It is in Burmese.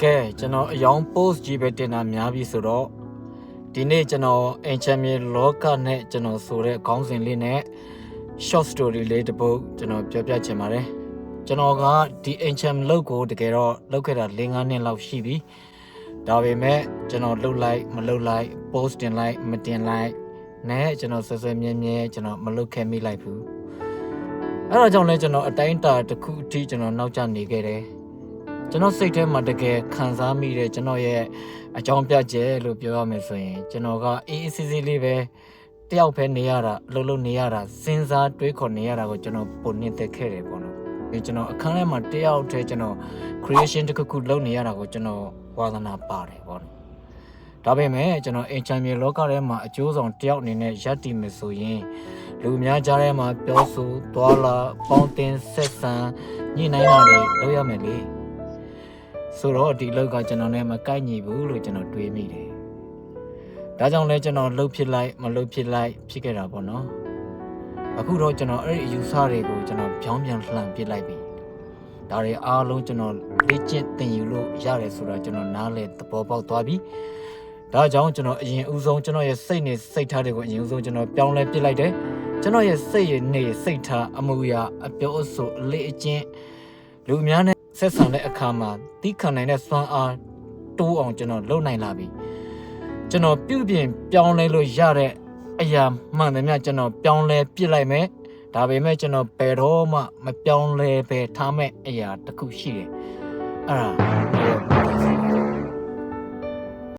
ကဲကျွန်တော်အယောင် post ကြီးပဲတင်တာများပြီဆိုတော့ဒီနေ့ကျွန်တော်အင်ချမ်းမြေလောကနဲ့ကျွန်တော်ဆိုတဲ့ခေါင်းစဉ်လေးနဲ့ short story လေးတစ်ပုဒ်ကျွန်တော်ပြောပြချင်ပါတယ်ကျွန်တော်ကဒီအင်ချမ်းလောက်ကိုတကယ်တော့လောက်ခဲ့တာ၄-၅နှစ်လောက်ရှိပြီဒါပေမဲ့ကျွန်တော်လှုပ်လိုက်မလှုပ်လိုက် post တင်လိုက်မတင်လိုက်နဲ့ကျွန်တော်ဆွဆွမြဲမြဲကျွန်တော်မလှုပ်ခဲ့မိလိုက်ဘူးအဲ့ဒါကြောင့်လဲကျွန်တော်အတိုင်းတာတစ်ခုအထိကျွန်တော်နောက်ကျနေခဲ့တယ်ကျွန်တော်စိတ်ထဲမှာတကယ်ခံစားမိတဲ့ကျွန်တော်ရဲ့အကြောင်းပြချက်လို့ပြောရမယ်ဆိုရင်ကျွန်တော်ကအေးအေးဆေးဆေးလေးပဲတယောက်ပဲနေရတာလှုပ်နေရတာစဉ်းစားတွေးခေါ်နေရတာကိုကျွန်တော်ပုံနှင်သက်ခဲ့တယ်ပေါ့နော်ဒီကျွန်တော်အခန်းထဲမှာတယောက်တည်းကျွန်တော် creation တစ်ခုလုပ်နေရတာကိုကျွန်တော်ဝါသနာပါတယ်ပေါ့နော်ဒါပေမဲ့ကျွန်တော်အင်ချမ်းမြေလောကထဲမှာအကျိုးဆောင်တယောက်အနေနဲ့ရပ်တည်မယ်ဆိုရင်လူများကြားထဲမှာပြောဆိုသွားလာပေါင်းတင်ဆက်ဆံညှိနှိုင်းတာတွေလုပ်ရမယ်လေဆိုတော့ဒီလောက်ကကျွန်တော်နဲ့မကိုက်ညီဘူးလို့ကျွန်တော်တွေးမိတယ်ဒါကြောင့်လဲကျွန်တော်လှုပ်ဖြစ်လိုက်မလှုပ်ဖြစ်လိုက်ဖြစ်ခဲ့တာပေါ့နော်အခုတော့ကျွန်တော်အဲ့ဒီအယူဆတွေကိုကျွန်တော်ပြောင်းပြန်လှန်ပစ်လိုက်ပြီဒါတွေအားလုံးကျွန်တော်လေ့ကျင့်သင်ယူလို့ရတယ်ဆိုတာကျွန်တော်နားလည်သဘောပေါက်သွားပြီဒါကြောင့်ကျွန်တော်အရင်ဦးဆုံးကျွန်တော်ရဲ့စိတ်နဲ့စိတ်ထားတွေကိုအရင်ဦးဆုံးကျွန်တော်ပြောင်းလဲပစ်လိုက်တယ်ကျွန်တော်ရဲ့စိတ်ရဲ့နေစိတ်ထားအမှုရာအပြောအဆိုအလေ့အကျင့်လူများနဲ့ဆက်ဆံတဲ့အခါမှာတီးခံနိုင်တဲ့စွမ်းအားတိုးအောင်ကျွန်တော်လုပ်နိုင်လာပြီကျွန်တော်ပြုပြင်ပြောင်းလဲလို့ရတဲ့အရာမှန်တယ်များကျွန်တော်ပြောင်းလဲပစ်လိုက်မယ်ဒါပေမဲ့ကျွန်တော်ဘယ်တော့မှမပြောင်းလဲပဲထားမဲ့အရာတစ်ခုရှိတယ်အဲ့ဒါ